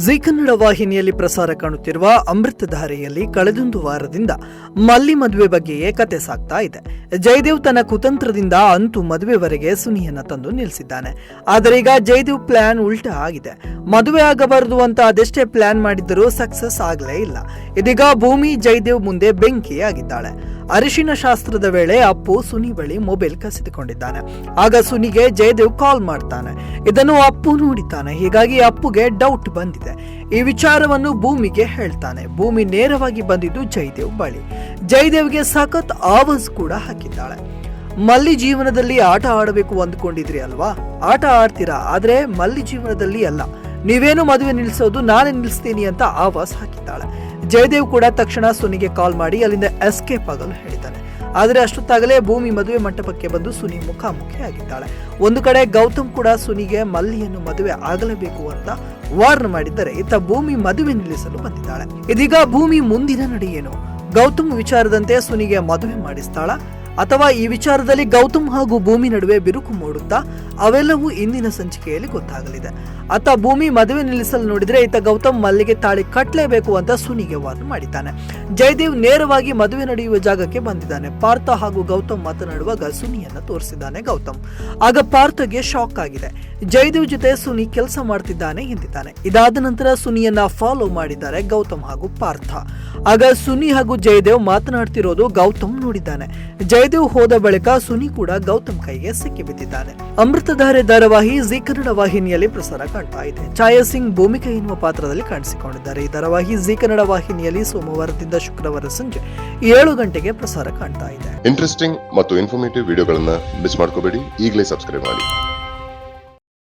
ಜೀ ಕನ್ನಡ ವಾಹಿನಿಯಲ್ಲಿ ಪ್ರಸಾರ ಕಾಣುತ್ತಿರುವ ಅಮೃತಧಾರೆಯಲ್ಲಿ ಕಳೆದೊಂದು ವಾರದಿಂದ ಮಲ್ಲಿ ಮದುವೆ ಬಗ್ಗೆಯೇ ಕತೆ ಸಾಗ್ತಾ ಇದೆ. ಜಯದೇವ್ ತನ್ನ ಕುತಂತ್ರದಿಂದ ಅಂತೂ ಮದುವೆವರೆಗೆ ಸುನಿಯನ್ನ ತಂದು ನಿಲ್ಲಿಸಿದ್ದಾನೆ. ಆದರೆ ಈಗ ಜಯದೇವ್ ಪ್ಲಾನ್ ಉಲ್ಟಾ ಆಗಿದೆ. ಮದುವೆ ಆಗಬಾರದು ಅಂತ ಅದೆಷ್ಟೇ ಪ್ಲಾನ್ ಮಾಡಿದ್ದರೂ ಸಕ್ಸಸ್ ಆಗಲೇ ಇಲ್ಲ. ಇದೀಗ ಭೂಮಿ ಜಯದೇವ್ ಮುಂದೆ ಬೆಂಕಿಯಾಗಿದ್ದಾಳೆ. ಅರಿಶಿನ ಶಾಸ್ತ್ರದ ವೇಳೆ ಅಪ್ಪು ಸುನಿ ಬಳಿ ಮೊಬೈಲ್ ಕಸಿದುಕೊಂಡಿದ್ದಾನೆ. ಆಗ ಸುನಿಗೆ ಜಯದೇವ್ ಕಾಲ್ ಮಾಡ್ತಾನೆ. ಇದನ್ನು ಅಪ್ಪು ನೋಡಿದ್ದಾನೆ. ಹೀಗಾಗಿ ಅಪ್ಪುಗೆ ಡೌಟ್ ಬಂದಿದೆ. ಈ ವಿಚಾರವನ್ನು ಭೂಮಿಗೆ ಹೇಳ್ತಾನೆ. ಭೂಮಿ ನೇರವಾಗಿ ಬಂದಿದ್ದು ಜಯದೇವ್ ಬಳಿ. ಜಯದೇವ್ಗೆ ಸಖತ್ ಆವಾಜ್ ಕೂಡ ಹಾಕಿದ್ದಾಳೆ. ಮಲ್ಲಿ ಜೀವನದಲ್ಲಿ ಆಟ ಆಡಬೇಕು ಅಂದ್ಕೊಂಡಿದ್ರಿ ಅಲ್ವಾ? ಆಟ ಆಡ್ತೀರಾ, ಆದ್ರೆ ಮಲ್ಲಿ ಜೀವನದಲ್ಲಿ ಅಲ್ಲ. ನೀವೇನು ಮದುವೆ ನಿಲ್ಲಿಸೋದು, ನಾನೇ ನಿಲ್ಲಿಸ್ತೀನಿ ಅಂತ ಆವಾಜ್ ಹಾಕಿದ್ದಾಳೆ. ಜಯದೇವ್ ಕೂಡ ತಕ್ಷಣ ಸುನಿಗೆ ಕಾಲ್ ಮಾಡಿ ಅಲ್ಲಿಂದ ಎಸ್ಕೇಪ್ ಆಗಲು ಹೇಳಿದ್ದಾನೆ. ಆದರೆ ಅಷ್ಟೊತ್ತಾಗಲೇ ಭೂಮಿ ಮದುವೆ ಮಂಟಪಕ್ಕೆ ಬಂದು ಸುನಿ ಮುಖಾಮುಖಿ ಆಗಿದ್ದಾಳೆ. ಒಂದು ಕಡೆ ಗೌತಮ್ ಕೂಡ ಸುನಿಗೆ ಮಲ್ಲಿಯನ್ನು ಮದುವೆ ಆಗಲೇಬೇಕು ಅಂತ ವಾರ್ನ್ ಮಾಡಿದ್ದರೆ, ಇತ್ತ ಭೂಮಿ ಮದುವೆ ನಿಲ್ಲಿಸಲು ಬಂದಿದ್ದಾಳೆ. ಇದೀಗ ಭೂಮಿ ಮುಂದಿನ ನಡೆ ಏನು? ಗೌತಮ್ ವಿಚಾರದಂತೆ ಸುನಿಗೆ ಮದುವೆ ಮಾಡಿಸ್ತಾಳ ಅಥವಾ ಈ ವಿಚಾರದಲ್ಲಿ ಗೌತಮ್ ಹಾಗೂ ಭೂಮಿ ನಡುವೆ ಬಿರುಕು ಮೂಡುತ್ತಾ? ಅವೆಲ್ಲವೂ ಇಂದಿನ ಸಂಚಿಕೆಯಲ್ಲಿ ಗೊತ್ತಾಗಲಿದೆ. ಅತ್ತ ಭೂಮಿ ಮದುವೆ ನಿಲ್ಲಿಸಲು ನೋಡಿದ್ರೆ, ಇತ್ತ ಗೌತಮ್ ಮಲ್ಲಿಗೆ ತಾಳಿ ಕಟ್ಟಲೇಬೇಕು ಅಂತ ಸುನಿಗೆ ವಾರ್ನ್ ಮಾಡಿದ್ದಾನೆ. ಜಯದೇವ್ ನೇರವಾಗಿ ಮದುವೆ ನಡೆಯುವ ಜಾಗಕ್ಕೆ ಬಂದಿದ್ದಾನೆ. ಪಾರ್ಥ ಹಾಗೂ ಗೌತಮ್ ಮಾತನಾಡುವಾಗ ಸುನಿಯನ್ನ ತೋರಿಸಿದ್ದಾನೆ ಗೌತಮ್. ಆಗ ಪಾರ್ಥಗೆ ಶಾಕ್ ಆಗಿದೆ. ಜಯದೇವ್ ಜೊತೆ ಸುನಿ ಕೆಲಸ ಮಾಡ್ತಿದ್ದಾನೆ ಎಂದಿದ್ದಾನೆ. ಇದಾದ ನಂತರ ಸುನಿಯನ್ನ ಫಾಲೋ ಮಾಡಿದ್ದಾರೆ ಗೌತಮ್ ಹಾಗೂ ಪಾರ್ಥ. ಆಗ ಸುನಿ ಹಾಗೂ ಜಯದೇವ್ ಮಾತನಾಡ್ತಿರೋದು ಗೌತಮ್ ನೋಡಿದ್ದಾನೆ. ಜಯದೇವ್ ಹೋದ ಬಳಿಕ ಸುನಿ ಕೂಡ ಗೌತಮ್ ಕೈಗೆ ಸಿಕ್ಕಿ ಬಿದ್ದಿದ್ದಾನೆ. ಅಮೃತಧಾರೆ ಧಾರಾವಾಹಿ ಜೀ ಕನ್ನಡ ವಾಹಿನಿಯಲ್ಲಿ ಪ್ರಸಾರ ಕಾಣ್ತಾ ಇದೆ. ಛಾಯಾ ಸಿಂಗ್ ಭೂಮಿಕಾ ಎನ್ನುವ ಪಾತ್ರದಲ್ಲಿ ಕಾಣಿಸಿಕೊಂಡಿದ್ದಾರೆ. ಈ ಧಾರಾವಾಹಿ ಜೀ ಕನ್ನಡ ವಾಹಿನಿಯಲ್ಲಿ ಸೋಮವಾರದಿಂದ ಶುಕ್ರವಾರ ಸಂಜೆ 7 ಗಂಟೆಗೆ ಪ್ರಸಾರ ಕಾಣ್ತಾ ಇದೆ. ಇಂಟ್ರೆಸ್ಟಿಂಗ್ ಮತ್ತು ಇನ್ಫಾರ್ಮೇಟಿವ್ ವಿಡಿಯೋಗಳನ್ನ ಮಿಸ್ ಮಾಡ್ಕೋಬೇಡಿ. ಈಗಲೇ ಸಬ್ಸ್ಕ್ರೈಬ್ ಮಾಡಿ.